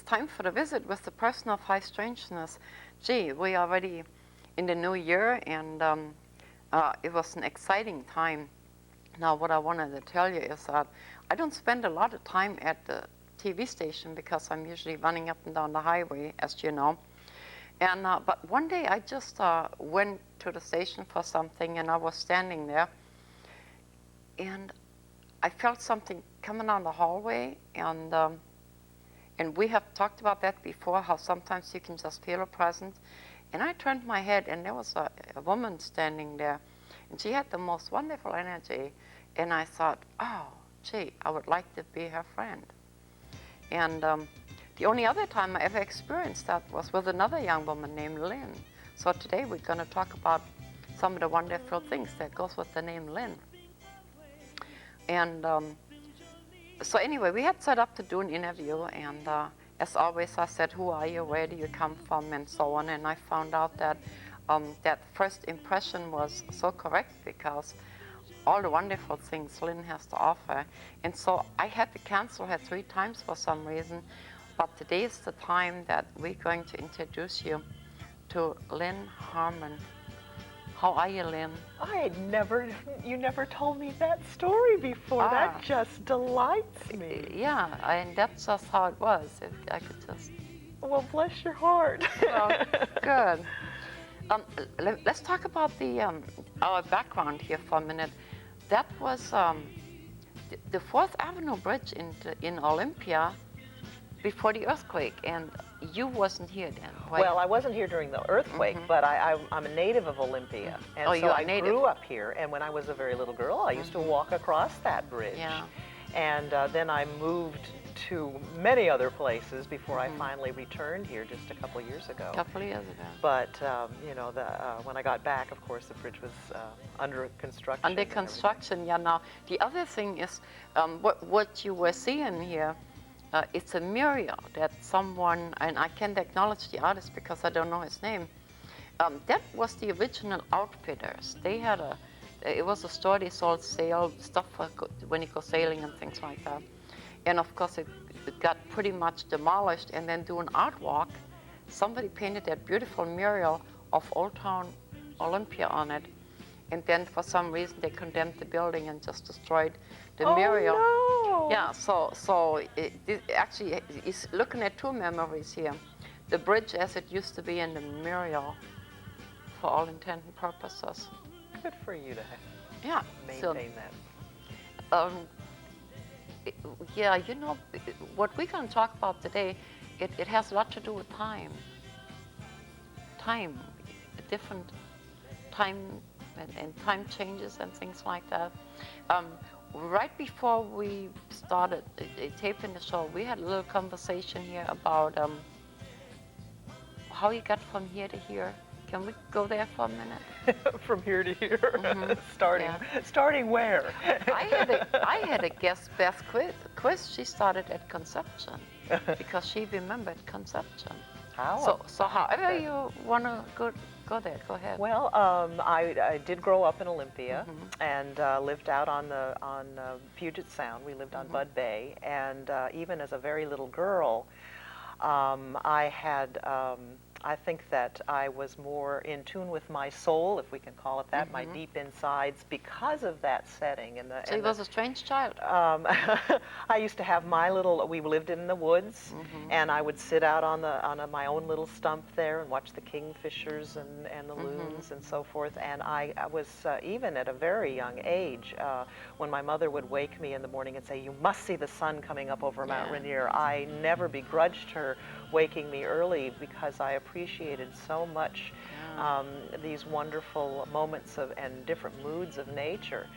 time for the visit with the Person of High Strangeness. Gee, we are already in the new year, and it was an exciting time. Now, what I wanted to tell you is that I don't spend a lot of time at the TV station because I'm usually running up and down the highway, as you know. And but one day I just went to the station for something, and I was standing there, and I felt something coming down the hallway, and we have talked about that before, how sometimes you can just feel a presence. And I turned my head, and there was a woman standing there, and she had the most wonderful energy. And I thought, oh, gee, I would like to be her friend. And the only other time I ever experienced that was with another young woman named Lynn. So today we're going to talk about some of the wonderful things that goes with the name Lynn. And so anyway, we had set up to do an interview, and as always, I said, who are you, where do you come from, and so on. And I found out that that first impression was so correct, because all the wonderful things Lynn has to offer. And so I had to cancel her 3 times for some reason, but today is the time that we're going to introduce you to Lynn Harmon. How are you, Lynn? You never told me that story before. That just delights me. Yeah, and that's just how it was. I could just... Well, bless your heart. Well, good. Let's talk about our background here for a minute. That was the 4th Avenue Bridge in Olympia before the earthquake, and you wasn't here then, right? Well, I wasn't here during the earthquake, but I'm a native of Olympia, and so I grew up here. And when I was a very little girl, I used to walk across that bridge. Yeah. And then I moved to many other places before I finally returned here just a couple of years ago. A couple of years ago. But you know, when I got back, of course, the bridge was under construction. Under construction, yeah. Now the other thing is, what you were seeing here. It's a mural that someone, and I can't acknowledge the artist because I don't know his name. That was the original outfitters. They had it was a store, they sold stuff for when you go sailing and things like that. And of course it got pretty much demolished, and then doing art walk, somebody painted that beautiful mural of Old Town Olympia on it. And then for some reason they condemned the building and just destroyed the mural. No. Yeah, so it actually is looking at 2 memories here. The bridge as it used to be, and the mural for all intent and purposes. Good for you to maintain that. Yeah, you know, what we're going to talk about today, it has a lot to do with time. Time, different time, and time changes and things like that. Right before we started taping the show, we had a little conversation here about how you got from here to here. Can we go there for a minute? From here to here? Starting where? I had a guest, Beth Quiz. She started at conception because she remembered conception. How? So however you want to go there, go ahead. Well, I did grow up in Olympia and lived out on Puget Sound. We lived on Bud Bay, and even as a very little girl, I had. I think that I was more in tune with my soul, if we can call it that, my deep insides, because of that setting. So you was a strange child. I used to have my little. We lived in the woods, and I would sit out on my own little stump there and watch the kingfishers and the loons and so forth. And I was even at a very young age, when my mother would wake me in the morning and say, "You must see the sun coming up over Mount Rainier." I never begrudged her waking me early because I appreciated so much these wonderful moments and different moods of nature.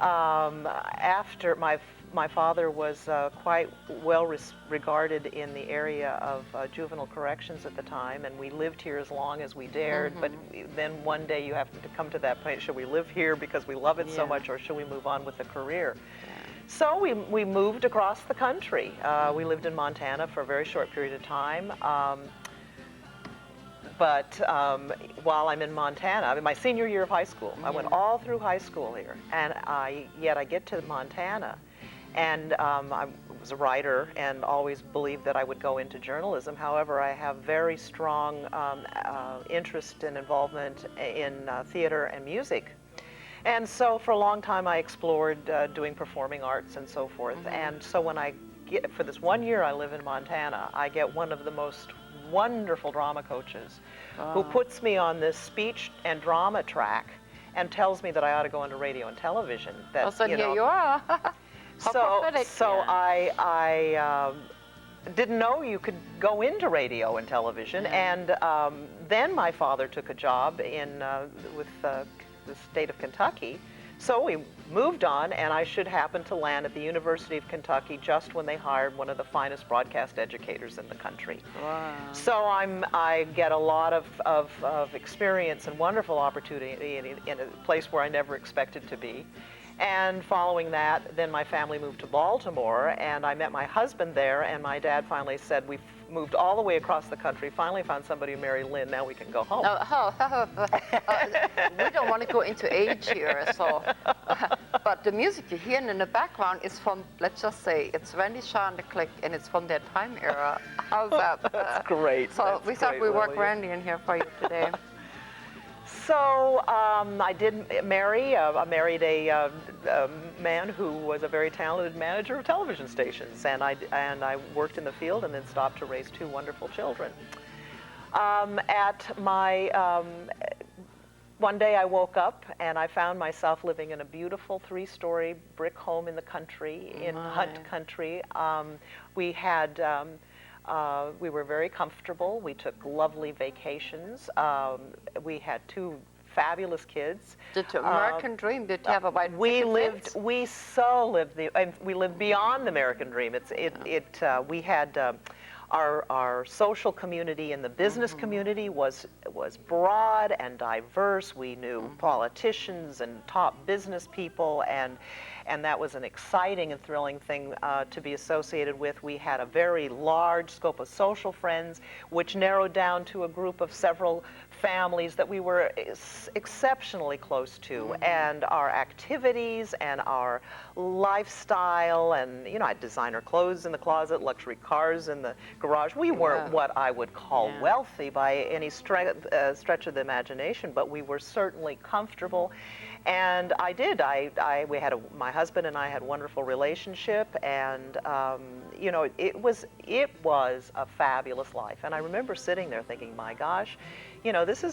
After my father was quite well regarded in the area of juvenile corrections at the time, and we lived here as long as we dared. But then one day you have to come to that point: should we live here because we love it so much, or should we move on with a career? So we moved across the country. We lived in Montana for a very short period of time. But while I'm in Montana, in my senior year of high school, I went all through high school here, and yet I get to Montana, And I was a writer and always believed that I would go into journalism. However, I have very strong interest and involvement in theater and music. And so for a long time I explored doing performing arts and so forth. And so when I get, for this 1 year I live in Montana, I get one of the most wonderful drama coaches who puts me on this speech and drama track and tells me that I ought to go into radio and television. That, So here you are. So Yeah. I didn't know you could go into radio and television. And then my father took a job in with the state of Kentucky. So we moved on, and I should happen to land at the University of Kentucky just when they hired one of the finest broadcast educators in the country. Wow. So I get a lot of experience and wonderful opportunity in a place where I never expected to be. And following that, then my family moved to Baltimore, and I met my husband there, and my dad finally said, we've moved all the way across the country, finally found somebody who married Lynn, now we can go home. We don't want to go into age here, so. But the music you're hearing in the background is from, let's just say, it's Randy Shaw and the Click, and it's from that time era. How's that? That's great. So That's we thought great, we'd work Lily. Randy in here for you today. So I did marry. I married a man who was a very talented manager of television stations, and I worked in the field and then stopped to raise two wonderful children. One day I woke up and I found myself living in a beautiful 3-story brick home in the country, in Hunt country. We were very comfortable. We took lovely vacations. We had 2 fabulous kids. The American dream, did you have a white We picket fence? we lived beyond the American dream. We had our social community and the business community was broad and diverse. We knew politicians and top business people, and that was an exciting and thrilling thing to be associated with. We had a very large scope of social friends, which narrowed down to a group of several families that we were exceptionally close to, and our activities and our lifestyle, and I had designer clothes in the closet, luxury cars in the garage. We weren't what I would call wealthy by any stretch of the imagination, but we were certainly comfortable. And my husband and I had a wonderful relationship, and it was a fabulous life. And I remember sitting there thinking, my gosh, this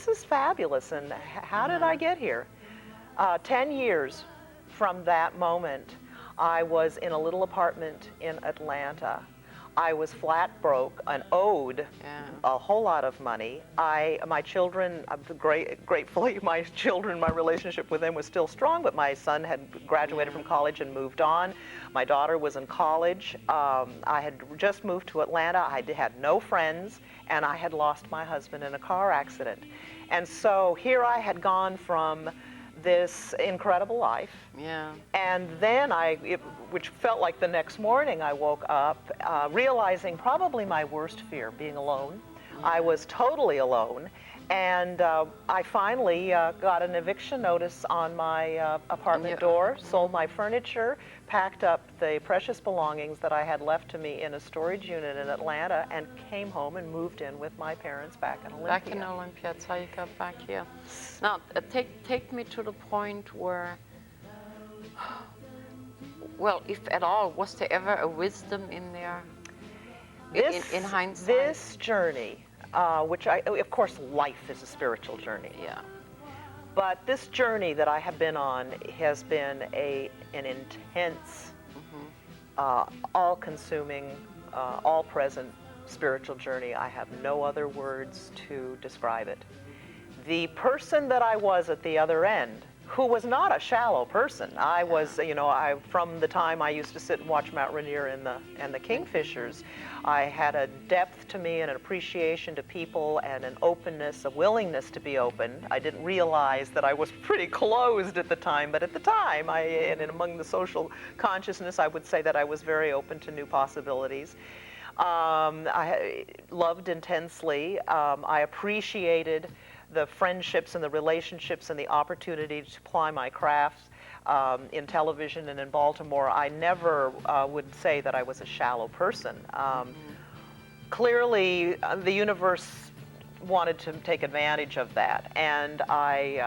is fabulous, and how did I get here? 10 years from that moment, I was in a little apartment in Atlanta. I was flat broke and owed a whole lot of money. My children, gratefully, my relationship with them was still strong, but my son had graduated from college and moved on. My daughter was in college. I had just moved to Atlanta. I had no friends, and I had lost my husband in a car accident. And so here I had gone from this incredible life. And then which felt like the next morning, I woke up realizing probably my worst fear, being alone. I was totally alone. And I finally got an eviction notice on my apartment door, sold my furniture, packed up the precious belongings that I had left to me in a storage unit in Atlanta, and came home and moved in with my parents back in Olympia. Back in Olympia, that's how you got back here. Now, take me to the point where, well, if at all, was there ever a wisdom in there, in hindsight? This journey, of course, life is a spiritual journey. But this journey that I have been on has been an intense, all-consuming, all-present spiritual journey. I have no other words to describe it. The person that I was at the other end, who was not a shallow person. I was, from the time I used to sit and watch Mount Rainier and the Kingfishers, I had a depth to me and an appreciation to people and an openness, a willingness to be open. I didn't realize that I was pretty closed at the time, but at the time, and among the social consciousness, I would say that I was very open to new possibilities. I loved intensely. I appreciated the friendships and the relationships and the opportunity to apply my crafts in television and in Baltimore, I never would say that I was a shallow person. Clearly, the universe wanted to take advantage of that, and I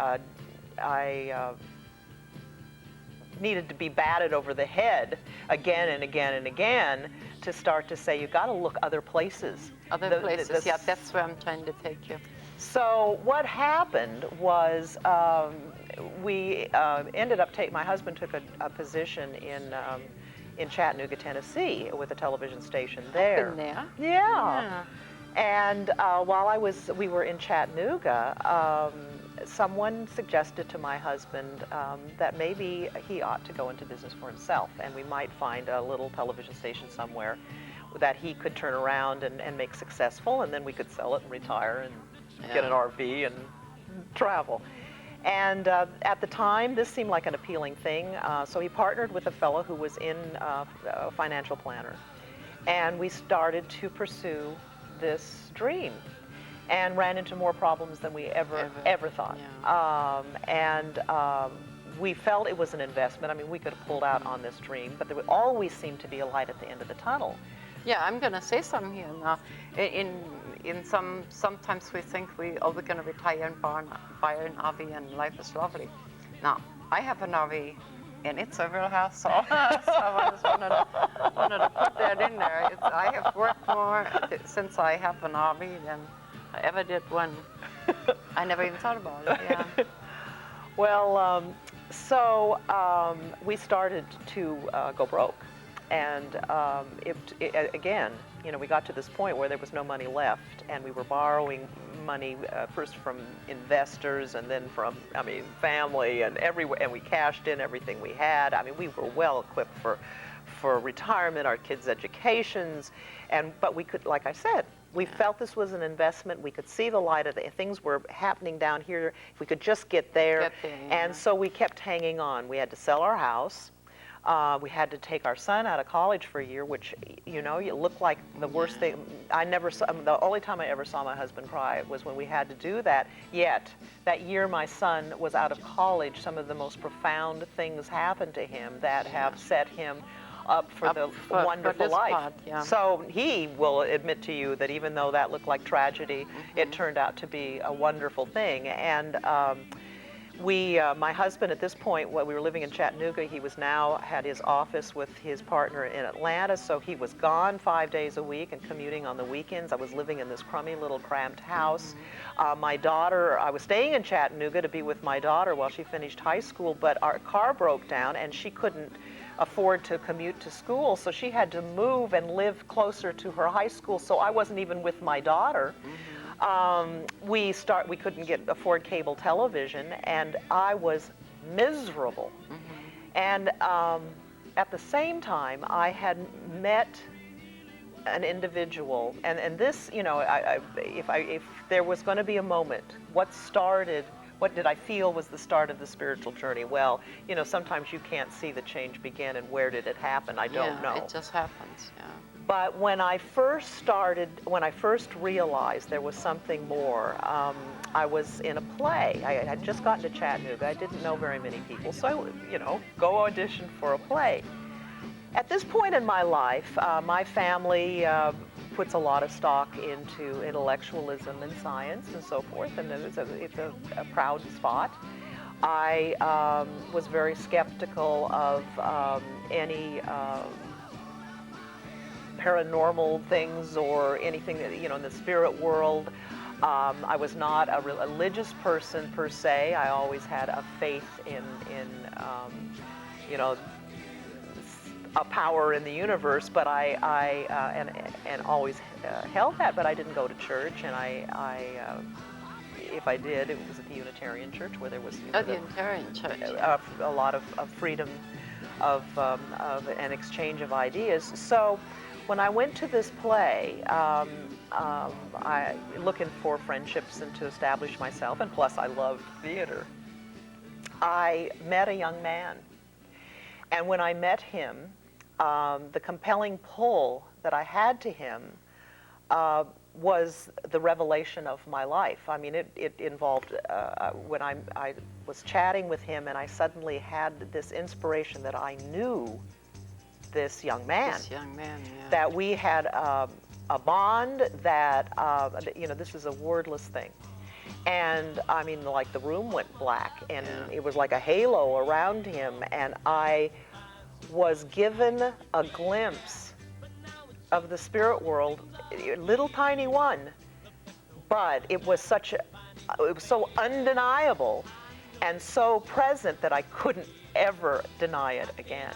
needed to be batted over the head again and again and again to start to say, you've got to look other places. Other places, yeah, that's where I'm trying to take you. So what happened was we ended up my husband took a position in Chattanooga, Tennessee, with a television station there. Been there? Yeah. And while we were in Chattanooga, someone suggested to my husband that maybe he ought to go into business for himself, and we might find a little television station somewhere that he could turn around and make successful, and then we could sell it and retire and get an RV and travel. And at the time, this seemed like an appealing thing, so he partnered with a fellow who was a financial planner, and we started to pursue this dream, and ran into more problems than we ever thought. Yeah. We felt it was an investment. I mean, we could have pulled out on this dream, but there would always seem to be a light at the end of the tunnel. Yeah, I'm going to say something here now. Sometimes we think we're going to retire and buy an RV and life is lovely. Now, I have an RV and it's a real hassle. So I just wanted to put that in there. I have worked more since I have an RV than I ever did when I never even thought about it. Yeah. Well, we started to go broke. And again, we got to this point where there was no money left, and we were borrowing money first from investors and then from, family and everywhere, and we cashed in everything we had. I mean, we were well equipped for retirement, our kids' educations, but we could, like I said, we felt this was an investment. We could see the light of things were happening down here. If we could just get there. And so we kept hanging on. We had to sell our house. We had to take our son out of college for a year, which, it looked like the worst thing. The only time I ever saw my husband cry was when we had to do that. Yet, that year my son was out of college, some of the most profound things happened to him that have set him up for the wonderful life. Part, yeah. So he will admit to you that even though that looked like tragedy, it turned out to be a wonderful thing. And my husband at this point, we were living in Chattanooga, he had his office with his partner in Atlanta, so he was gone 5 days a week and commuting on the weekends. I was living in this crummy little cramped house. My daughter, I was staying in Chattanooga to be with my daughter while she finished high school, but our car broke down and she couldn't afford to commute to school, so she had to move and live closer to her high school, so I wasn't even with my daughter. We couldn't afford cable television, and I was miserable. And at the same time, I had met an individual, and this, if there was going to be a moment, what did I feel was the start of the spiritual journey? Well, sometimes you can't see the change begin, and where did it happen? I don't know. It just happens, yeah. But when I first realized there was something more, I was in a play. I had just gotten to Chattanooga. I didn't know very many people, so I would, go audition for a play. At this point in my life, my family puts a lot of stock into intellectualism and science and so forth, and it's a proud spot. I was very skeptical of any paranormal things or anything that, in the spirit world. I was not a religious person per se. I always had a faith in a power in the universe, but and always held that, but I didn't go to church, and if I did, it was at the Unitarian Church where there was the Unitarian Church. A lot of freedom of an exchange of ideas. So when I went to this play, I looking for friendships and to establish myself, and plus I loved theater. I met a young man, and when I met him, the compelling pull that I had to him was the revelation of my life. I mean, it involved when I was chatting with him, and I suddenly had this inspiration that I knew this young man. This young man, yeah. That we had a bond that, you know, this is a wordless thing. And I mean, like the room went black, and it was like a halo around him, and I was given a glimpse of the spirit world, a little tiny one, but it was it was so undeniable and so present that I couldn't ever deny it again.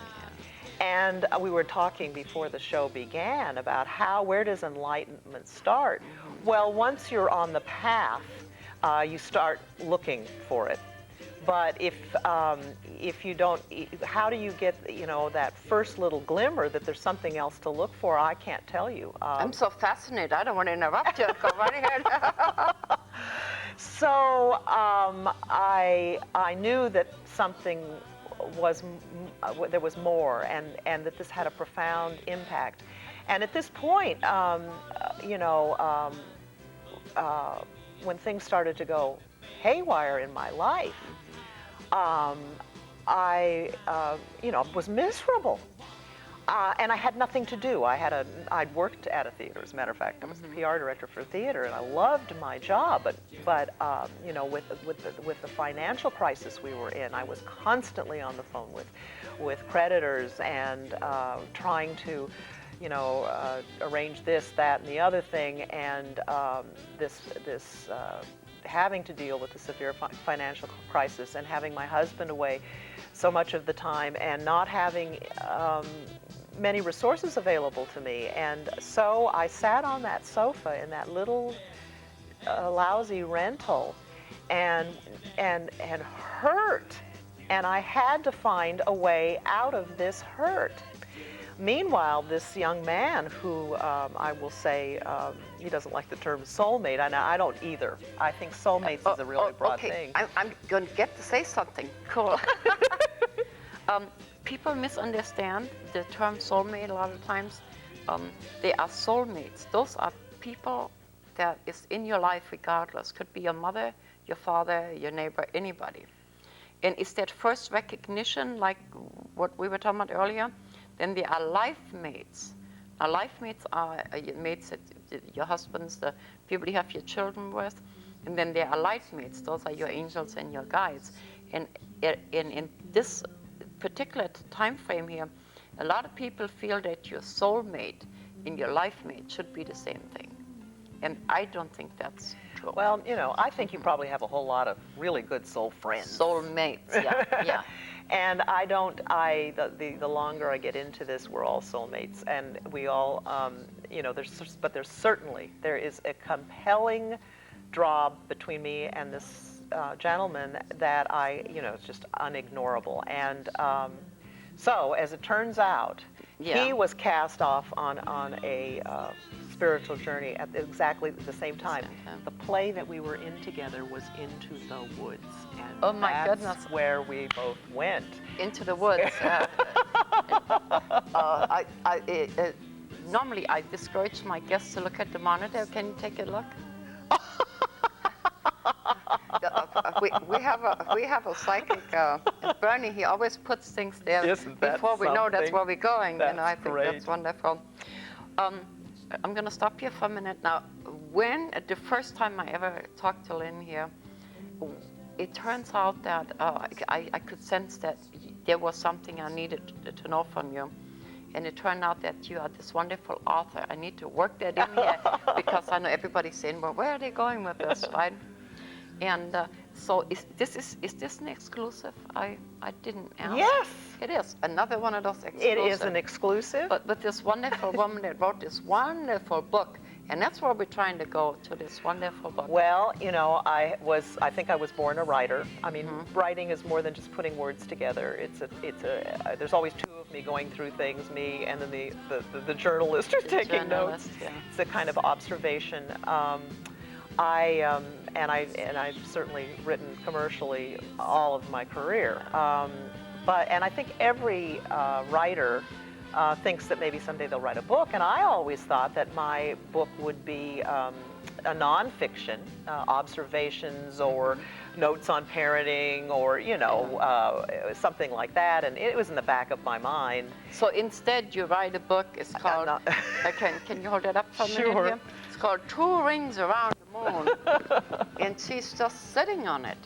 And we were talking before the show began about where does enlightenment start? Well, once you're on the path, you start looking for it. But if you don't, how do you get, you know, that first little glimmer that there's something else to look for? I can't tell you. I'm so fascinated. I don't want to interrupt you. Go right ahead. So I knew that something there was more, and that this had a profound impact. And at this point, you know, when things started to go haywire in my life, I, you know, was miserable. And I had nothing to do. I'd worked at a theater, as a matter of fact. I was the PR director for a theater, and I loved my job. But you know, with the financial crisis we were in, I was constantly on the phone with creditors and trying to, you know, arrange this, that, and the other thing, and having to deal with the severe financial crisis, and having my husband away so much of the time, and not having many resources available to me. And so I sat on that sofa in that little lousy rental and hurt. And I had to find a way out of this hurt. Meanwhile, this young man who I will say, he doesn't like the term soulmate, and I don't either. I think soulmates is a really broad thing. I'm going to get to say something. Cool. People misunderstand the term soulmate a lot of times. They are soulmates. Those are people that is in your life regardless. Could be your mother, your father, your neighbor, anybody. And it's that first recognition, like what we were talking about earlier. Then there are life mates. Now, life mates are mates that your husbands, the people you have your children with. And then there are life mates. Those are your angels and your guides. And in this particular time frame here, a lot of people feel that your soulmate and your life mate should be the same thing. And I don't think that's true. Well, you know, I think you probably have a whole lot of really good soul friends. Soulmates, yeah, yeah. And the longer I get into this, we're all soulmates, and we all, you know, there is a compelling draw between me and this gentleman that you know, it's just unignorable. And so, as it turns out, he was cast off on a spiritual journey at exactly the same time. The play that we were in together was Into the Woods, and oh my that's goodness, where we both went. Into the Woods. Normally, I discourage my guests to look at the monitor. Can you take a look? We have a psychic, Bernie. He always puts things there before we know that's where we're going. That's, you know, I think great. That's wonderful. I'm going to stop here for a minute now. The first time I ever talked to Lynn here, it turns out that I could sense that there was something I needed to know from you. And it turned out that you are this wonderful author. I need to work that in here because I know everybody's saying, well, where are they going with this, right? And so is this an exclusive? I didn't ask. Yes. It is. Another one of those exclusives. It is an exclusive. But with this wonderful woman that wrote this wonderful book, and that's where we're trying to go, to this wonderful book. Well, you know, I think I was born a writer. I mean, writing is more than just putting words together. There's always two of me going through things, me and then the journalist who's taking notes. Yeah. It's a kind of observation. I've certainly written commercially all of my career. And I think every writer thinks that maybe someday they'll write a book, and I always thought that my book would be a nonfiction, observations or notes on parenting, or something like that, and it was in the back of my mind. So instead, you write a book. It's called. Can you hold it up for a minute here? It's called Two Rings Around the Moon, and she's just sitting on it,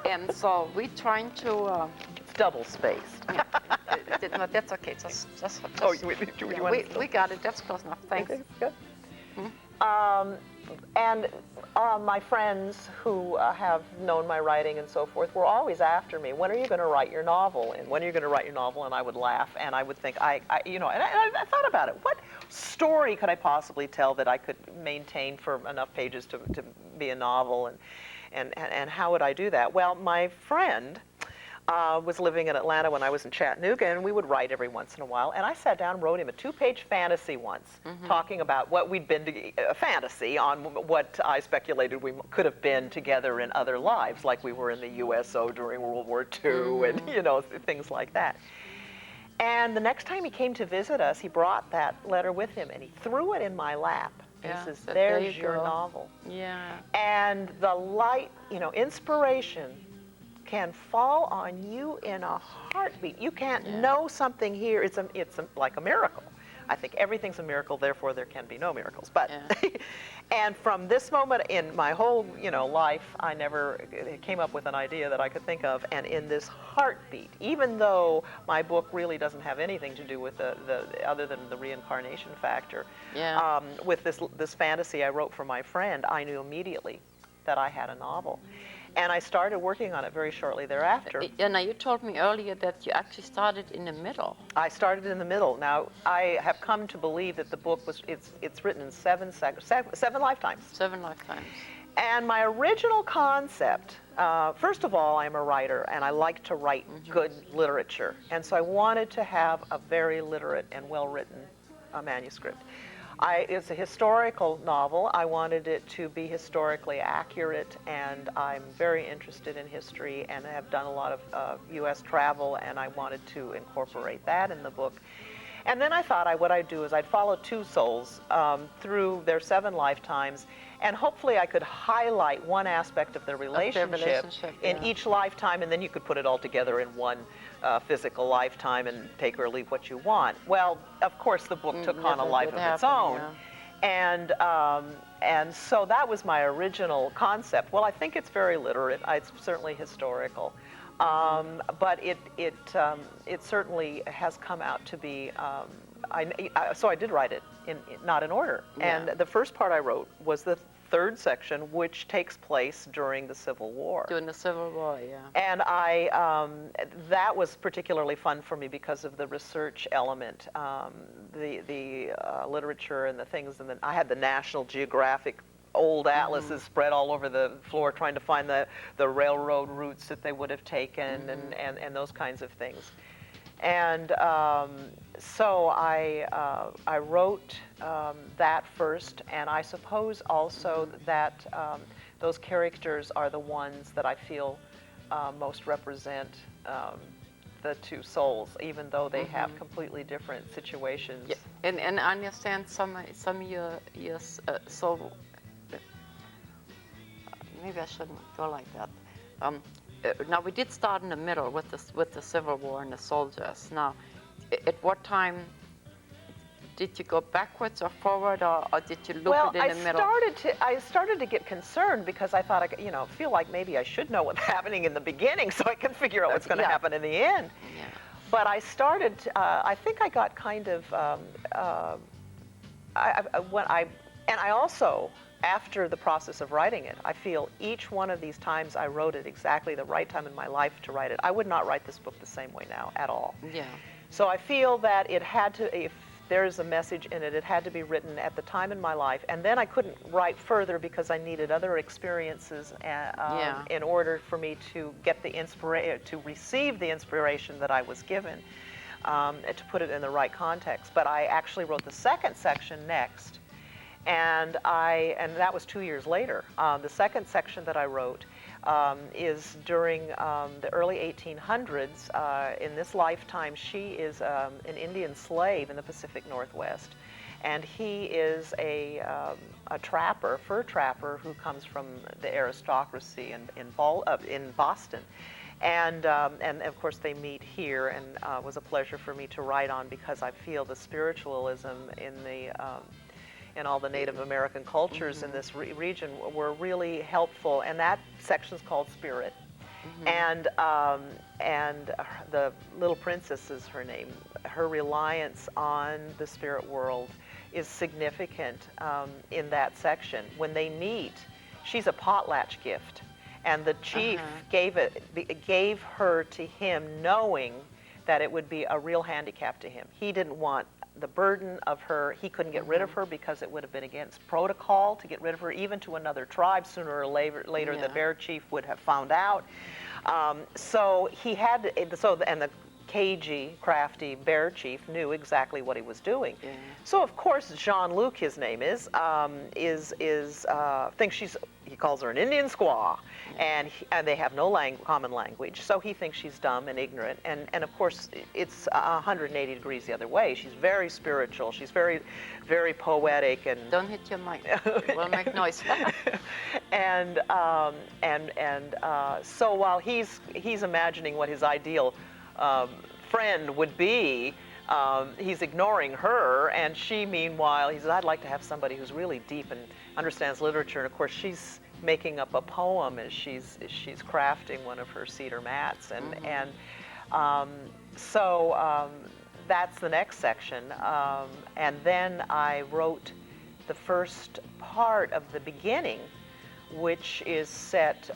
and so we're trying to. It's double spaced. Yeah, no, that's okay. Just oh, we got it. That's close enough. Thanks. Okay, good. And my friends who have known my writing and so forth were always after me. When are you going to write your novel? And when are you going to write your novel? And I would laugh, and I would think, and I thought about it. What story could I possibly tell that I could maintain for enough pages to be a novel? And how would I do that? Well, my friend was living in Atlanta when I was in Chattanooga, and we would write every once in a while. And I sat down and wrote him a 2-page fantasy once, talking about what we'd been to, a fantasy on what I speculated we could have been together in other lives, like we were in the USO during World War II, and things like that. And the next time he came to visit us, he brought that letter with him, and he threw it in my lap. Yeah, he says, "There's your novel." Yeah. And the light, inspiration can fall on you in a heartbeat. You can't know something here. It's like a miracle. I think everything's a miracle, therefore there can be no miracles. But and from this moment in my whole life, I never came up with an idea that I could think of. And in this heartbeat, even though my book really doesn't have anything to do with the other than the reincarnation factor, with this fantasy I wrote for my friend, I knew immediately that I had a novel. And I started working on it very shortly thereafter. Now you told me earlier that you actually started in the middle. I started in the middle. Now, I have come to believe that the book it's written in 7 lifetimes. 7 lifetimes. And my original concept, first of all, I'm a writer, and I like to write good literature. And so I wanted to have a very literate and well-written manuscript. It's a historical novel. I wanted it to be historically accurate, and I'm very interested in history and have done a lot of U.S. travel, and I wanted to incorporate that in the book. And then I thought what I'd do is I'd follow 2 souls through their 7 lifetimes, and hopefully I could highlight one aspect of their relationship in each lifetime, and then you could put it all together in one physical lifetime and take or leave what you want. Well, of course, the book took on a life of its own. And so that was my original concept. Well, I think it's very literate. It's certainly historical. But it certainly has come out to be, so I did write it not in order. And the first part I wrote was the 3rd section, which takes place during the Civil War. During the Civil War, And that was particularly fun for me because of the research element, the literature and the things, and then I had the National Geographic old atlases spread all over the floor trying to find the railroad routes that they would have taken, and those kinds of things. And so I wrote that first, and I suppose also that those characters are the ones that I feel most represent the 2 souls, even though they have completely different situations. Yeah. And I understand some of your so maybe I shouldn't go like that. Now we did start in the middle with the Civil War and the soldiers. Now, at what time did you go backwards or forward, or did you loop it in the middle? I started to get concerned because I thought I feel like maybe I should know what's happening in the beginning so I can figure out what's going to happen in the end. Yeah. But I started. I think I got kind of. I also. After the process of writing it, I feel each one of these times I wrote it exactly the right time in my life to write it. I would not write this book the same way now at all. Yeah. So I feel that it had to, if there's a message in it, it had to be written at the time in my life. And then I couldn't write further because I needed other experiences in order for me to get the to receive the inspiration that I was given, to put it in the right context. But I actually wrote the 2nd section next. And that was 2 years later. The second section that I wrote is during the early 1800s. In this lifetime, she is an Indian slave in the Pacific Northwest, and he is a trapper, fur trapper, who comes from the aristocracy in Boston. And of course they meet here, and it was a pleasure for me to write on, because I feel the spiritualism in all the Native American cultures in this region were really helpful, and that section's called Spirit. And the little princess is her name. Her reliance on the spirit world is significant in that section. When they meet, she's a potlatch gift, and the chief gave her to him knowing that it would be a real handicap to him. He didn't want the burden of her. He couldn't get rid of her because it would have been against protocol to get rid of her, even to another tribe. Sooner or later the bear chief would have found out. So he had, and the cagey, crafty bear chief knew exactly what he was doing. So of course Jean-Luc, his name is thinks he calls her an Indian squaw, and they have no common language. So he thinks she's dumb and ignorant, and of course it's 180 degrees the other way. She's very spiritual. She's very, very poetic, and don't hit your mic. It will make noise. So while he's imagining what his ideal friend would be, he's ignoring her, and she, meanwhile, he says, I'd like to have somebody who's really deep and understands literature. And of course she's making up a poem as she's crafting one of her cedar mats, so that's the next section. And then I wrote the first part of the beginning, which is set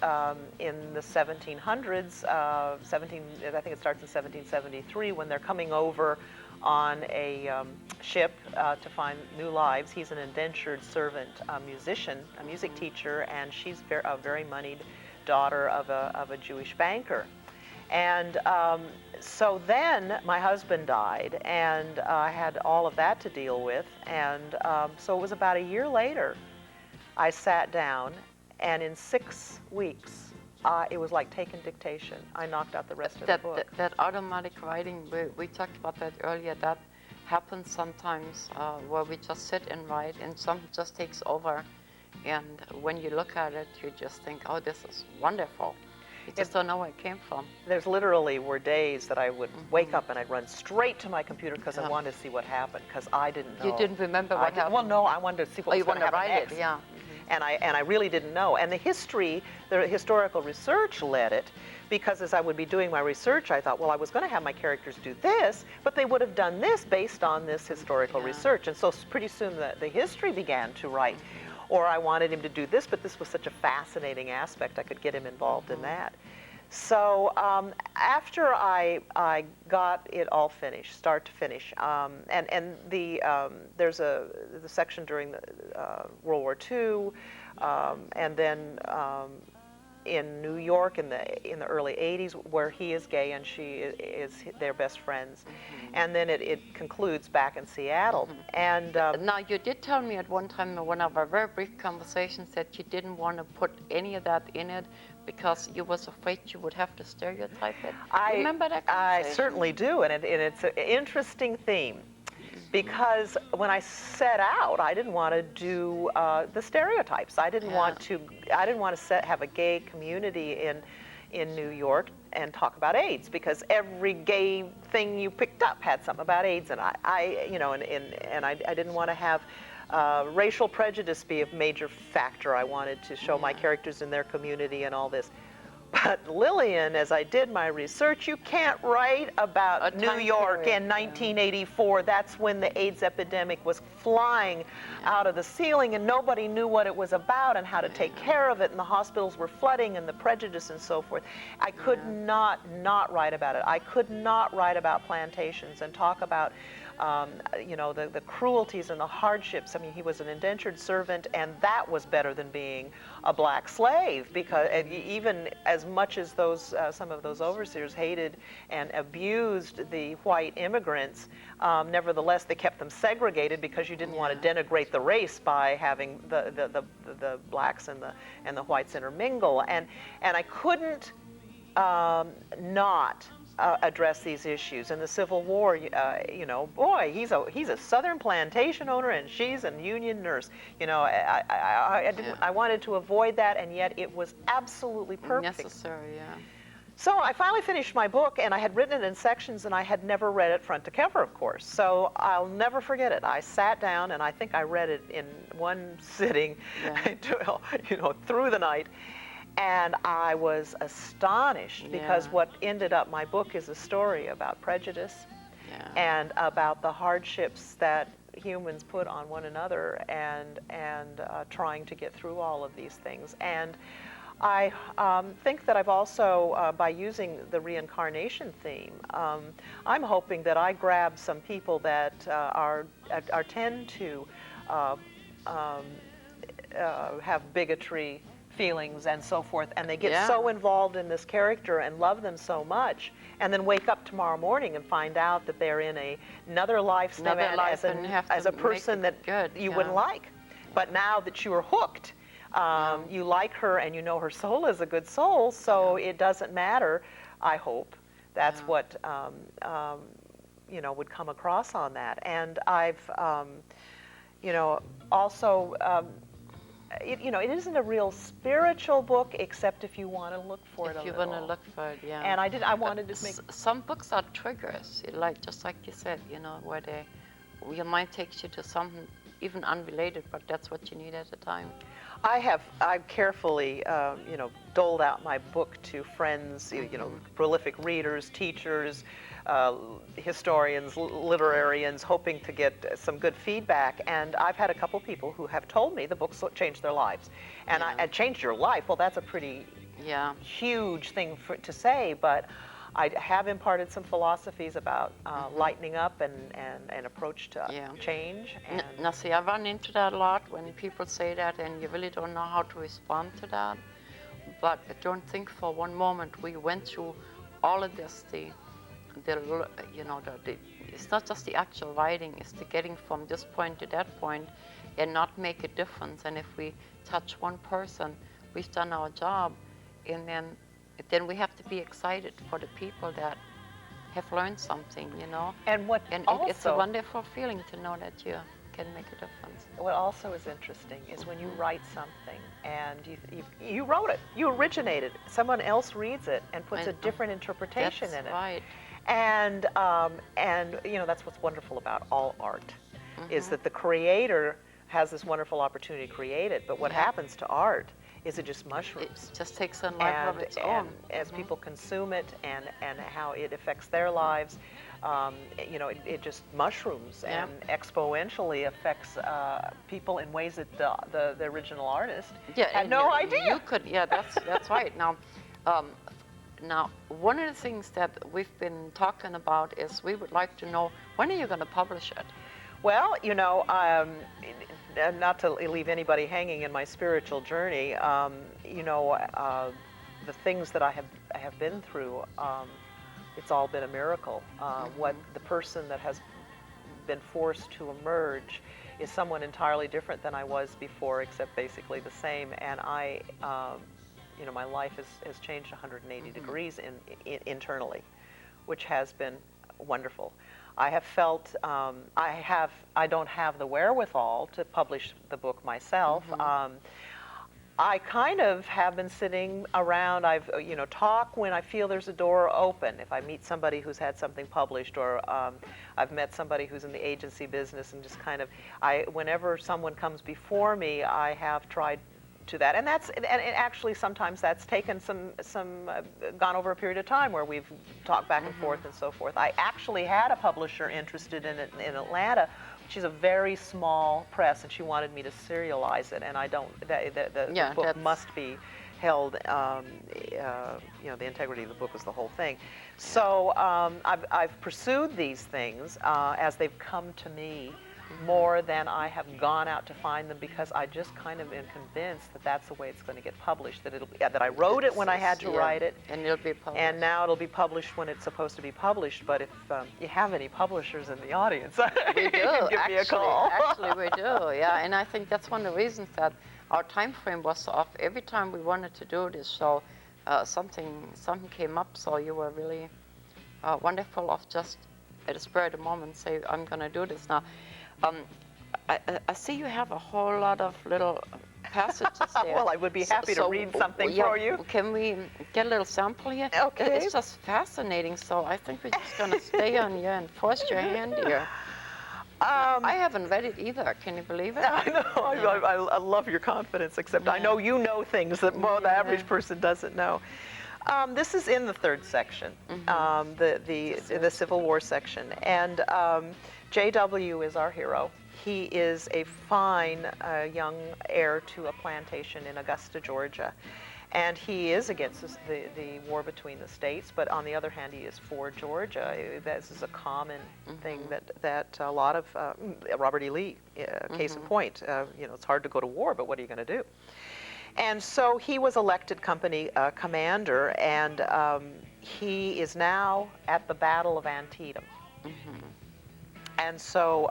in the 1700s. I think it starts in 1773, when they're coming over on a ship to find new lives. He's an indentured servant musician, a music teacher, and she's a very moneyed daughter of a Jewish banker. And so then my husband died, and I had all of that to deal with. And so it was about a year later, I sat down, and in 6 weeks, it was like taking dictation. I knocked out the rest of the book. That automatic writing, we talked about that earlier, that happens sometimes where we just sit and write, and something just takes over. And when you look at it, you just think, oh, this is wonderful. You just don't know where it came from. There's literally were days that I would wake up and I'd run straight to my computer because I wanted to see what happened, because I didn't know. You didn't remember what happened? Well, no, I wanted to see what was going to happen next. You wanted to write it, And I really didn't know. And the historical research led it, because as I would be doing my research, I thought, well, I was going to have my characters do this, but they would have done this based on this historical research. And so pretty soon the history began to write. Or I wanted him to do this, but this was such a fascinating aspect, I could get him involved in that. So after I got it all finished, start to finish, there's the section during the World War II, and then in New York in the early 80s, where he is gay and she is their best friends, and then it concludes back in Seattle. And now you did tell me at one time in one of our very brief conversations that you didn't want to put any of that in it because you was afraid you would have to stereotype it. Remember that conversation? I certainly do, and it's an interesting theme. Because when I set out, I didn't want to do the stereotypes. I didn't want to have a gay community in New York and talk about AIDS, because every gay thing you picked up had something about AIDS, and I didn't want to have racial prejudice be a major factor. I wanted to show my characters in their community and all this. But Lillian, as I did my research, you can't write about New York in 1984. That's when the AIDS epidemic was flying out of the ceiling, and nobody knew what it was about and how to take care of it, and the hospitals were flooding, and the prejudice and so forth. I could not write about it. I could not write about plantations and talk about you know, the cruelties and the hardships. I mean, he was an indentured servant, and that was better than being a black slave, because even as much as those some of those overseers hated and abused the white immigrants, nevertheless they kept them segregated, because you didn't want to denigrate the race by having the blacks and the whites intermingle. And I couldn't not address these issues. In the Civil War, you know, boy, he's a Southern plantation owner and she's a Union nurse. You know, I wanted to avoid that, and yet it was absolutely perfect. Necessary, yeah. So I finally finished my book, and I had written it in sections, and I had never read it front to cover, of course. So I'll never forget it. I sat down, and I think I read it in one sitting, you know, through the night. And I was astonished, because what ended up my book is a story about prejudice and about the hardships that humans put on one another, and trying to get through all of these things. And I think that I've also, by using the reincarnation theme, I'm hoping that I grab some people that tend to have bigotry feelings and so forth, and they get so involved in this character and love them so much, and then wake up tomorrow morning and find out that they're in another life as a person that you wouldn't like. But now that you are hooked, you like her and you know her soul is a good soul, so it doesn't matter. I hope that's what you know, would come across on that. And I've you know, also you know, it isn't a real spiritual book, except if you want to look for it a little. If you want to look for it, And I wanted to make... Some books are triggers, like just like you said, you know, where your mind takes you to something even unrelated, but that's what you need at the time. I've carefully, you know, doled out my book to friends, you know, prolific readers, teachers, historians, literarians, hoping to get some good feedback. And I've had a couple people who have told me the books changed their lives. And I changed your life. Well, that's a pretty huge thing to say, but I have imparted some philosophies about lightening up and approach to change. And now, see, I run into that a lot when people say that, and you really don't know how to respond to that. But I don't think for one moment we went through all of this. You know, it's not just the actual writing; it's the getting from this point to that point, and not make a difference. And if we touch one person, we've done our job, and then we have to be excited for the people that have learned something, you know. And it's a wonderful feeling to know that you can make a difference. What also is interesting is when you write something and you wrote it, you originated it, someone else reads it and puts a different interpretation in it. That's right. And you know, that's what's wonderful about all art, is that the creator has this wonderful opportunity to create it, but what happens to art is it just mushrooms. It just takes a life of its own. As people consume it and how it affects their lives, you know, it just mushrooms and exponentially affects people in ways that the original artist had no idea. You could, that's right. Now, one of the things that we've been talking about is we would like to know, when are you going to publish it? Well, you know, not to leave anybody hanging in my spiritual journey, you know, the things that I have been through, it's all been a miracle. What the person that has been forced to emerge is someone entirely different than I was before, except basically the same. And you know, my life has changed 180 degrees internally, which has been wonderful. I have felt I don't have the wherewithal to publish the book myself. I kind of have been sitting around. I've talk when I feel there's a door open. If I meet somebody who's had something published, or I've met somebody who's in the agency business, and just kind of whenever someone comes before me, I have tried to that, and actually sometimes that's taken gone over a period of time where we've talked back and forth and so forth. I actually had a publisher interested in it in Atlanta. She's a very small press, and she wanted me to serialize it, and I don't. The book must be held, the integrity of the book was the whole thing. So I've pursued these things as they've come to me more than I have gone out to find them, because I just kind of am convinced that that's the way it's going to get published, that I wrote it when I had to write it, and it'll be published. And now it'll be published when it's supposed to be published. But if you have any publishers in the audience, we do. give me a call. Actually, we do, yeah. And I think that's one of the reasons that our time frame was so off. Every time we wanted to do this show, something came up, so you were really wonderful of just at the spur of the moment say, I'm going to do this now. I see you have a whole lot of little passages there. Well, I would be happy to read something for you. Can we get a little sample here? Okay. It's just fascinating, so I think we're just going to stay on you and force your hand here. I haven't read it either. Can you believe it? I know. I love your confidence, except I know you know things that the average person doesn't know. This is in the third section, the Civil War section, and J.W. is our hero. He is a fine young heir to a plantation in Augusta, Georgia. And he is against the war between the states, but on the other hand, he is for Georgia. This is a common thing that a lot of, Robert E. Lee, case in point, it's hard to go to war, but what are you going to do? And so he was elected company commander, and he is now at the Battle of Antietam. And so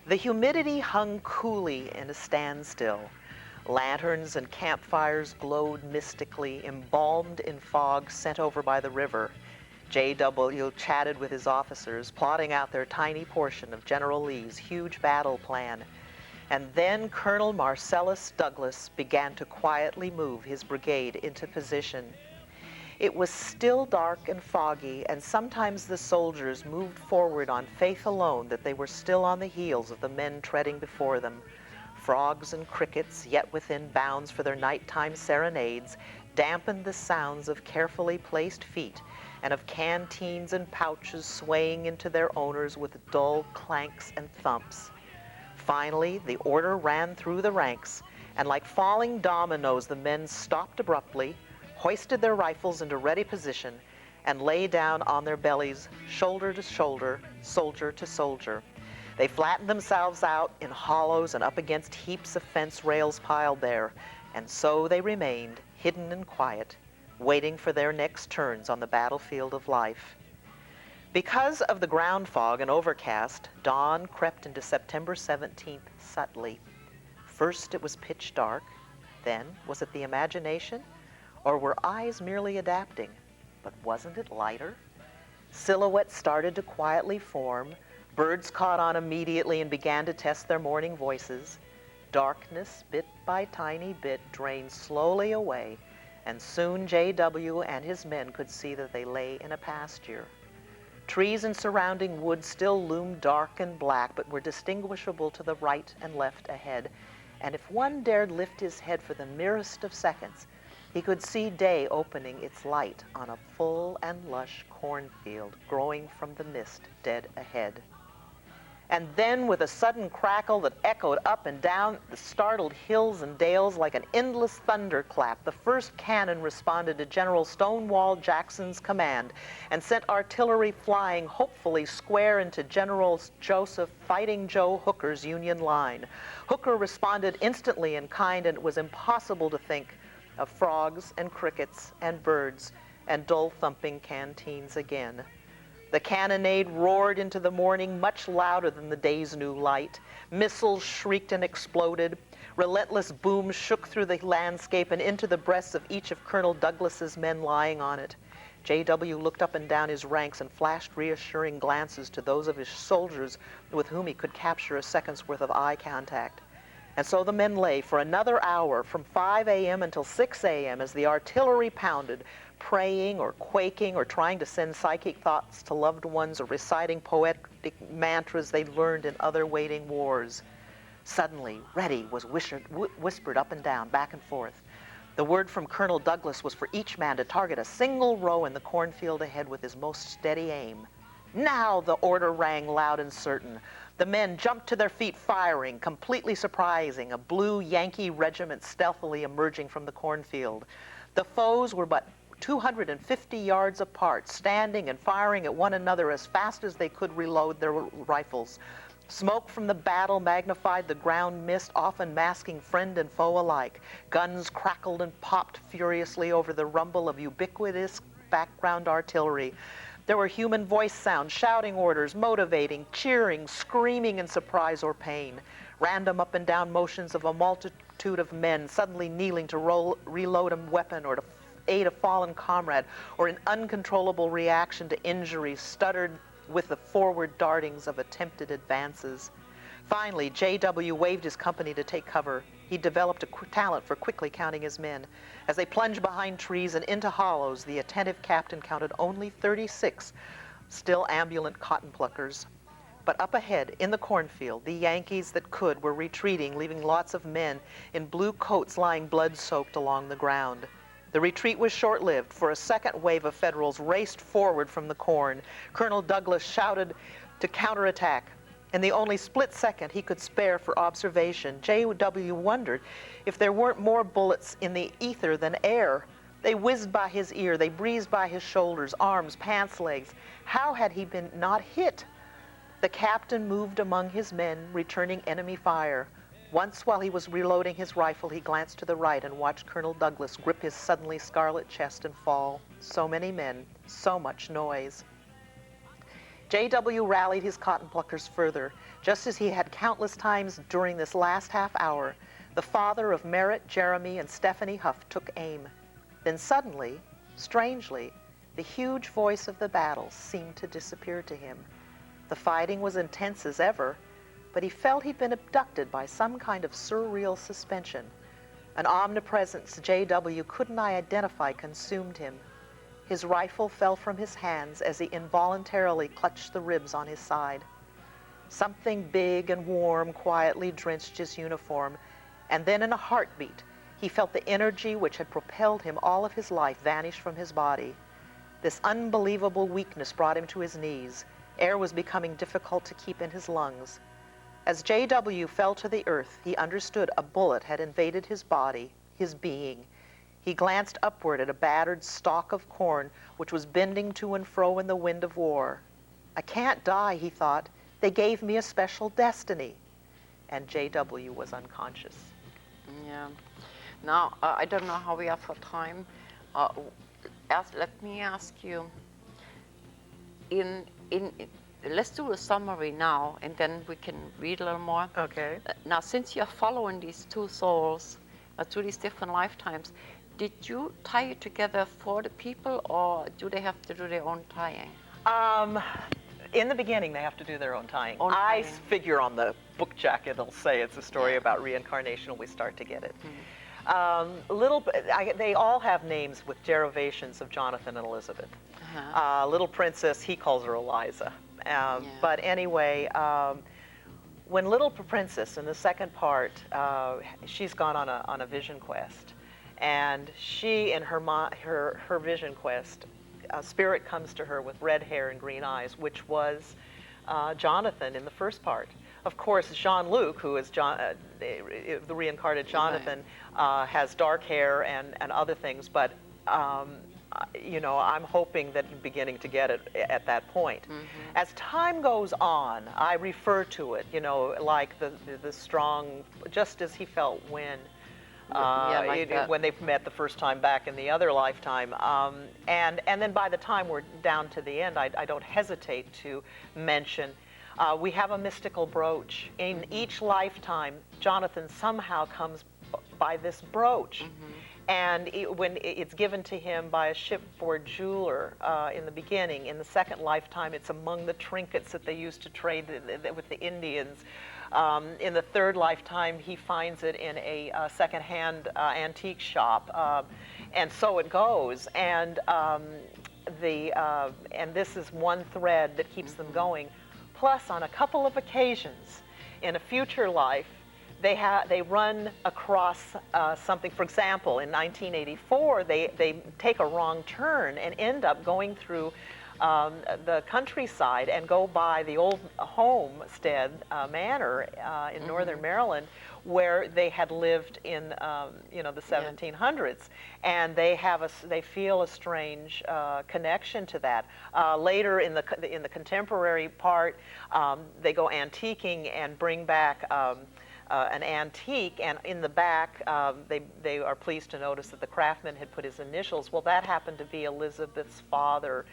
the humidity hung coolly in a standstill. Lanterns and campfires glowed mystically, embalmed in fog sent over by the river. J.W. chatted with his officers, plotting out their tiny portion of General Lee's huge battle plan. And then Colonel Marcellus Douglas began to quietly move his brigade into position. It was still dark and foggy, and sometimes the soldiers moved forward on faith alone that they were still on the heels of the men treading before them. Frogs and crickets, yet within bounds for their nighttime serenades, dampened the sounds of carefully placed feet and of canteens and pouches swaying into their owners with dull clanks and thumps. Finally, the order ran through the ranks, and like falling dominoes, the men stopped abruptly, hoisted their rifles into ready position, and lay down on their bellies, shoulder to shoulder, soldier to soldier. They flattened themselves out in hollows and up against heaps of fence rails piled there, and so they remained, hidden and quiet, waiting for their next turns on the battlefield of life. Because of the ground fog and overcast, dawn crept into September 17th subtly. First it was pitch dark, then was it the imagination, or were eyes merely adapting? But wasn't it lighter? Silhouettes started to quietly form, birds caught on immediately and began to test their morning voices. Darkness, bit by tiny bit, drained slowly away, and soon J.W. and his men could see that they lay in a pasture. Trees and surrounding woods still loomed dark and black, but were distinguishable to the right and left ahead, and if one dared lift his head for the merest of seconds, he could see day opening its light on a full and lush cornfield growing from the mist dead ahead. And then, with a sudden crackle that echoed up and down the startled hills and dales like an endless thunderclap, the first cannon responded to General Stonewall Jackson's command and sent artillery flying hopefully square into General Joseph Fighting Joe Hooker's Union line. Hooker responded instantly in kind, and it was impossible to think of frogs and crickets and birds and dull thumping canteens again. The cannonade roared into the morning much louder than the day's new light. Missiles shrieked and exploded. Relentless booms shook through the landscape and into the breasts of each of Colonel Douglas's men lying on it. J.W. looked up and down his ranks and flashed reassuring glances to those of his soldiers with whom he could capture a second's worth of eye contact. And so the men lay for another hour, from 5 a.m. until 6 a.m., as the artillery pounded, praying or quaking or trying to send psychic thoughts to loved ones or reciting poetic mantras they'd learned in other waiting wars. Suddenly, ready was whispered up and down, back and forth. The word from Colonel Douglas was for each man to target a single row in the cornfield ahead with his most steady aim. Now the order rang loud and certain. The men jumped to their feet firing, completely surprising a blue Yankee regiment stealthily emerging from the cornfield. The foes were but 250 yards apart, standing and firing at one another as fast as they could reload their rifles. Smoke from the battle magnified the ground mist, often masking friend and foe alike. Guns crackled and popped furiously over the rumble of ubiquitous background artillery. There were human voice sounds, shouting orders, motivating, cheering, screaming in surprise or pain. Random up and down motions of a multitude of men suddenly kneeling to reload a weapon or to aid a fallen comrade, or an uncontrollable reaction to injuries stuttered with the forward dartings of attempted advances. Finally, J.W. waved his company to take cover. He developed a talent for quickly counting his men. As they plunged behind trees and into hollows, the attentive captain counted only 36 still ambulant cotton pluckers. But up ahead, in the cornfield, the Yankees that could were retreating, leaving lots of men in blue coats lying blood-soaked along the ground. The retreat was short-lived, for a second wave of Federals raced forward from the corn. Colonel Douglas shouted to counterattack. In the only split second he could spare for observation, J.W. wondered if there weren't more bullets in the ether than air. They whizzed by his ear, they breezed by his shoulders, arms, pants, legs. How had he been not hit? The captain moved among his men, returning enemy fire. Once, while he was reloading his rifle, he glanced to the right and watched Colonel Douglas grip his suddenly scarlet chest and fall. So many men, so much noise. J.W. rallied his cotton pluckers further, just as he had countless times during this last half hour. The father of Merritt, Jeremy, and Stephanie Huff took aim. Then suddenly, strangely, the huge voice of the battle seemed to disappear to him. The fighting was intense as ever, but he felt he'd been abducted by some kind of surreal suspension. An omnipresence J.W. couldn't identify consumed him. His rifle fell from his hands as he involuntarily clutched the ribs on his side. Something big and warm quietly drenched his uniform, and then in a heartbeat, he felt the energy which had propelled him all of his life vanish from his body. This unbelievable weakness brought him to his knees. Air was becoming difficult to keep in his lungs. As J.W. fell to the earth, he understood a bullet had invaded his body, his being. He glanced upward at a battered stalk of corn which was bending to and fro in the wind of war. I can't die, he thought. They gave me a special destiny. And J.W. was unconscious. Yeah. Now, I don't know how we are for time. Let me ask you, let's do a summary now, and then we can read a little more. Okay. Now, since you're following these two souls through these different lifetimes, did you tie it together for the people, or do they have to do their own tying? In the beginning, they have to do their own tying. I figure on the book jacket, it'll say it's a story about reincarnation, and we start to get it. They all have names with derivations of Jonathan and Elizabeth. Little Princess, he calls her Eliza. But anyway, when Little Princess, in the second part, she's gone on a vision quest, and she, in her vision quest, a spirit comes to her with red hair and green eyes, which was Jonathan in the first part. Of course, Jean-Luc, who is the reincarnated Jonathan, has dark hair and other things, but you know, I'm hoping that you're beginning to get it at that point. As time goes on, I refer to it, you know, like the strong, just as he felt when when they met the first time back in the other lifetime. And then by the time we're down to the end, I don't hesitate to mention we have a mystical brooch. In each lifetime, Jonathan somehow comes by this brooch. And when it's given to him by a shipboard jeweler in the beginning, in the second lifetime, it's among the trinkets that they used to trade with the Indians. In the third lifetime, he finds it in a secondhand antique shop, and so it goes. And this is one thread that keeps them going. Plus, on a couple of occasions, in a future life, they run across something. For example, in 1984, they take a wrong turn and end up going through the countryside and go by the old homestead manor in northern Maryland, where they had lived in you know, the 1700s, and they feel a strange connection to that. Later in the contemporary part, they go antiquing and bring back an antique, and in the back they are pleased to notice that the craftsman had put his initials. Well, that happened to be Elizabeth's father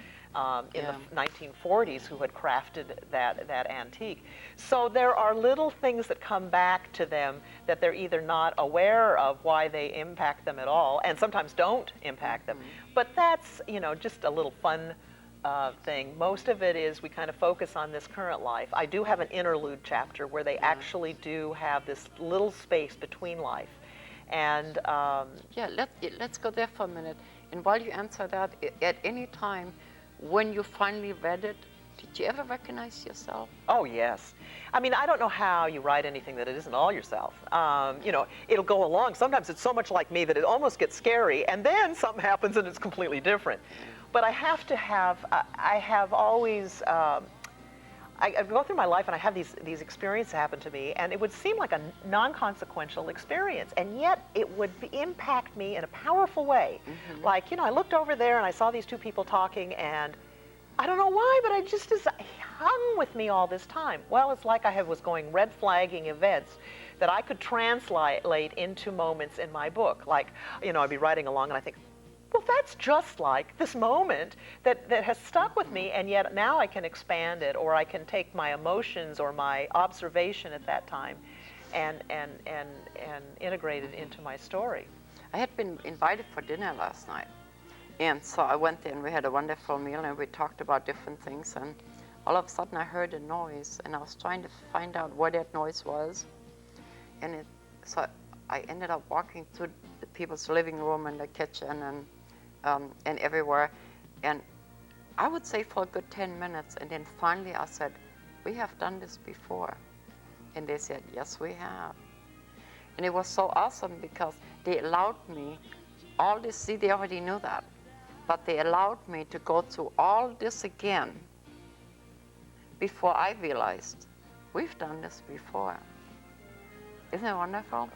in the 1940s, who had crafted that antique. So there are little things that come back to them that they're either not aware of why they impact them at all, and sometimes don't impact them. But that's, you know, just a little fun thing. Most of it is we kind of focus on this current life. I do have an interlude chapter where they actually do have this little space between life. And let's go there for a minute. And while you answer that, at any time when you finally read it, did you ever recognize yourself? Oh, yes. I mean, I don't know how you write anything that it isn't all yourself. You know, it'll go along. Sometimes it's so much like me that it almost gets scary, and then something happens and it's completely different. But I have to have, I have always, I go through my life and I have these experiences happen to me, and it would seem like a non-consequential experience, and yet it would impact me in a powerful way. Like, you know, I looked over there and I saw these two people talking, and I don't know why, but it just hung with me all this time. Well, it's like I was going red flagging events that I could translate into moments in my book. Like, you know, I'd be writing along and I think, well, that's just like this moment that has stuck with me, and yet now I can expand it, or I can take my emotions or my observation at that time and integrate it into my story. I had been invited for dinner last night, and so I went there and we had a wonderful meal and we talked about different things, and all of a sudden I heard a noise and I was trying to find out what that noise was, and so I ended up walking through the people's living room and the kitchen and everywhere, and I would say for a good 10 minutes, and then finally I said, we have done this before, and they said, yes, we have. And it was so awesome because they allowed me all this, see, they already knew that, but they allowed me to go through all this again before I realized we've done this before. Isn't it wonderful?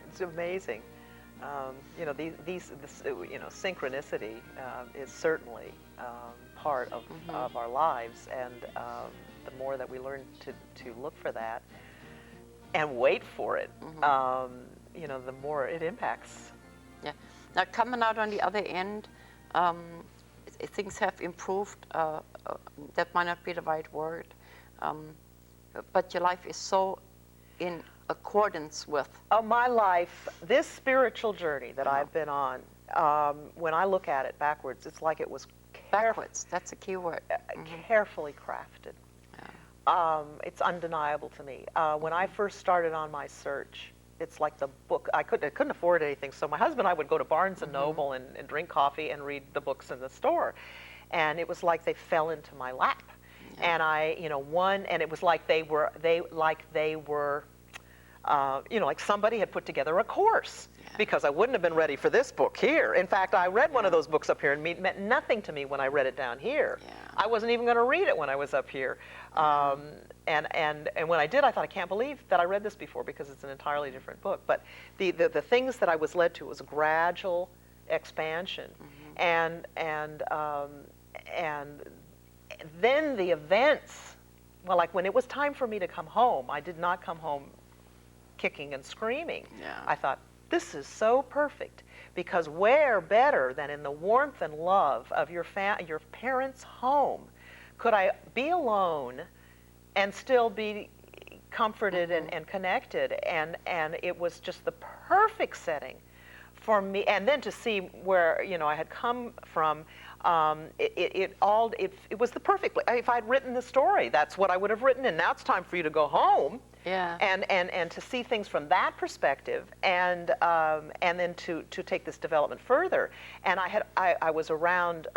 It's amazing. You know, this you know, synchronicity is certainly part of our lives, and the more that we learn to look for that and wait for it, you know, the more it impacts. Yeah. Now, coming out on the other end, things have improved. That might not be the right word, but your life is so in accordance with. My life, this spiritual journey that I've been on, when I look at it backwards, it's like it was backwards. That's a key word. Carefully crafted. It's undeniable to me. When I first started on my search, it's like the book. I couldn't afford anything, so my husband and I would go to Barnes and Noble and drink coffee and read the books in the store, and it was like they fell into my lap. And I, you know, and it was like they were, you know, like somebody had put together a course, because I wouldn't have been ready for this book here. In fact, I read one of those books up here, and it meant nothing to me when I read it down here. I wasn't even going to read it when I was up here. And when I did, I thought, I can't believe that I read this before, because it's an entirely different book. But the things that I was led to was gradual expansion, and then the events. Well, like when it was time for me to come home, I did not come home kicking and screaming. I thought, this is so perfect, because where better than in the warmth and love of your parents' home could I be alone and still be comforted and connected, and it was just the perfect setting for me. And then to see where, you know, I had come from, it was the perfect, if I'd written the story, that's what I would have written, and now it's time for you to go home. And to see things from that perspective, and then to take this development further. And I was around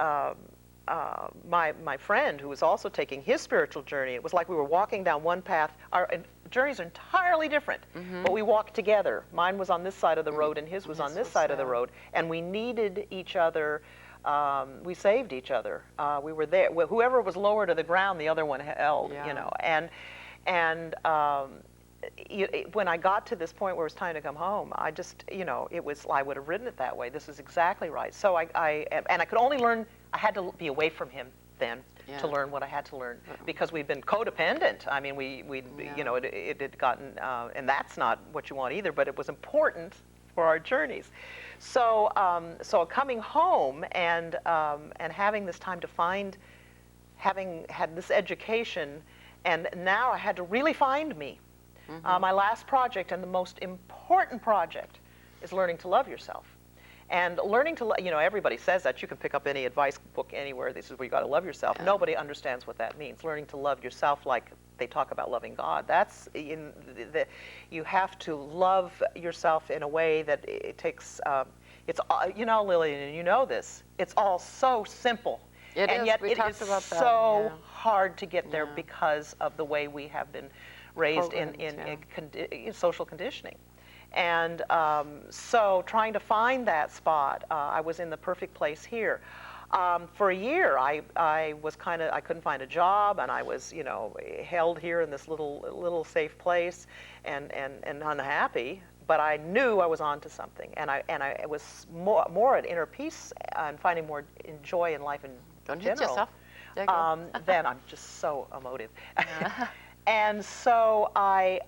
my friend who was also taking his spiritual journey. It was like we were walking down one path. Our journeys are entirely different, but we walked together. Mine was on this side of the road, and his was on this side of the road, and we needed each other We saved each other. We were there. Whoever was lower to the ground, the other one held. Yeah. You know, and when I got to this point where it was time to come home, I just, you know, it was, I would have written it that way. This is exactly right. So and I could only learn, I had to be away from him then to learn what I had to learn, because we'd been codependent. I mean, you know, it had gotten, and that's not what you want either, but it was important for our journeys. So, so coming home and having this time to find, having had this education, and now I had to really find me. My last project, and the most important project, is learning to love yourself. And learning to, you know, everybody says that. You can pick up any advice book anywhere. This is where you got to love yourself. Yeah. Nobody understands what that means. Learning to love yourself like they talk about loving God. That's in you have to love yourself in a way that it takes. It's, you know, Lillian, and you know this. It's all so simple. It and is. Yet we it talked is about that. so hard to get there because of the way we have been raised in social conditioning. And so trying to find that spot, I was in the perfect place here. For a year, I was I couldn't find a job, and I was, you know, held here in this little safe place, and unhappy. But I knew I was onto something, and I was more at inner peace and finding more joy in life in Don't general. hit yourself. There you go. Then I'm just so emotive. And so I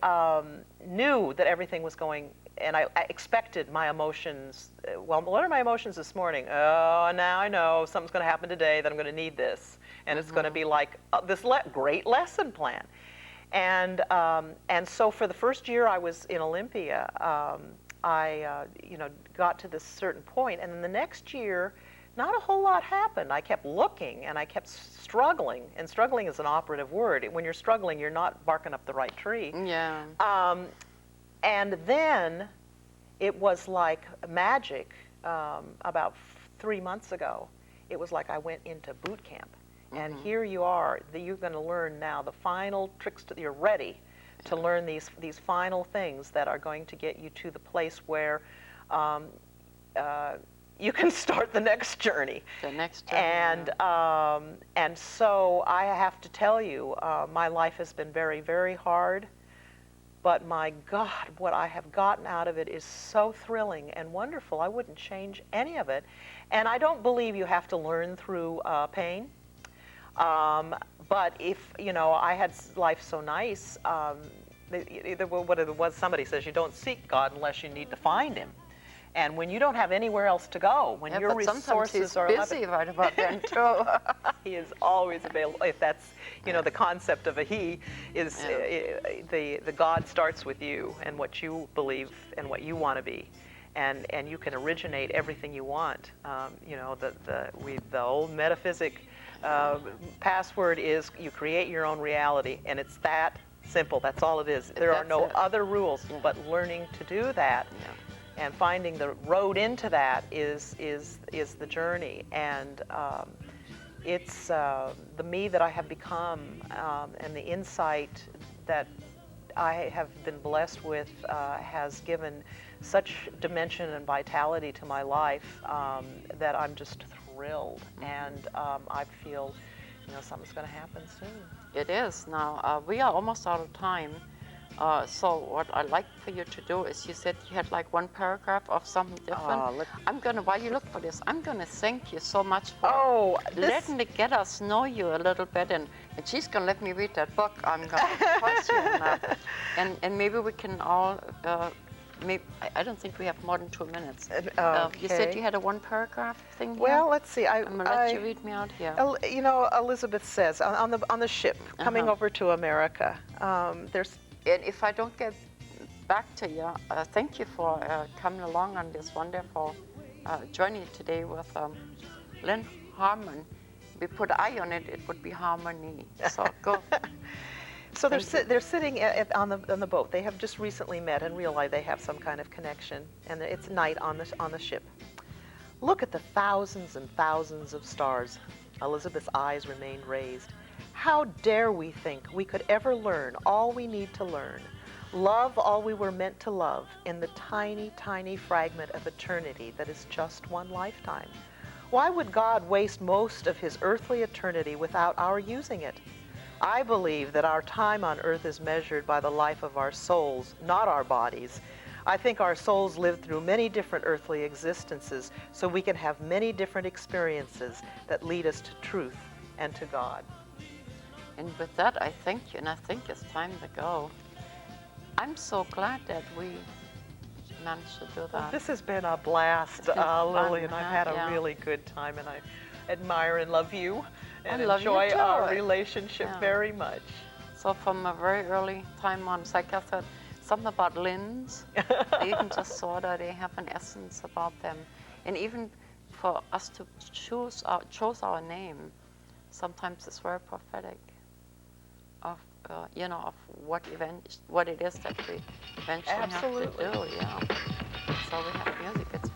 knew that everything was going, and I expected my emotions. Well, what are my emotions this morning? Oh, now I know something's going to happen today that I'm going to need this, and it's going to be like this great lesson plan. And so for the first year I was in Olympia, I you know, got to this certain point, and then the next year, not a whole lot happened. I kept looking, and I kept struggling, and struggling is an operative word. When you're struggling, you're not barking up the right tree. Yeah. And then it was like magic. About 3 months ago, it was like I went into boot camp, and here you are. You're going to learn now the final tricks. You're ready to learn these final things that are going to get you to the place where you can start the next journey. The next journey. And so I have to tell you, my life has been very, very hard. But my God, what I have gotten out of it is so thrilling and wonderful. I wouldn't change any of it. And I don't believe you have to learn through pain. But if, you know, I had life so nice, what it was, somebody says you don't seek God unless you need to find him. And when you don't have anywhere else to go, when your resources are busy right about then too. He is always available. If that's, you know, the concept of a he is the God starts with you and what you believe and what you want to be, and you can originate everything you want. You know, the old metaphysic password is you create your own reality, and it's that simple. That's all it is. There are no other rules, but learning to do that. And finding the road into that is the journey, and it's the me that I have become, and the insight that I have been blessed with has given such dimension and vitality to my life that I'm just thrilled, and I feel, you know, something's going to happen soon. It is now. We are almost out of time. So what I'd like for you to do is, you said you had like one paragraph of something different. I'm gonna, while you look for this, I'm gonna thank you so much for letting me get us know you a little bit, and she's gonna let me read that book. I'm gonna trust you on that. And maybe we can all, maybe, I don't think we have more than 2 minutes. You said you had a one paragraph thing here? Well, let's see. I'm gonna let you read me out here. You know, Elizabeth says on the ship coming over to America, there's. And if I don't get back to you, thank you for coming along on this wonderful journey today with Lynn Harmon. We put I on it, it would be harmony. So go. So they're sitting on the boat. They have just recently met and realized they have some kind of connection, and it's night on the ship. Look at the thousands and thousands of stars. Elizabeth's eyes remained raised. How dare we think we could ever learn all we need to learn, love all we were meant to love in the tiny, tiny fragment of eternity that is just one lifetime? Why would God waste most of his earthly eternity without our using it? I believe that our time on earth is measured by the life of our souls, not our bodies. I think our souls live through many different earthly existences, so we can have many different experiences that lead us to truth and to God. And with that, I thank you, and I think it's time to go. I'm so glad that we managed to do that. This has been a blast, Lily, and I've had a really good time, and I admire and love you and enjoy our relationship very much. So from a very early time on, like I said, something about Lynns, I even just saw that they have an essence about them. And even for us to choose our name, sometimes it's very prophetic of, of what it is that we eventually have to do. Yeah. So we have music. It's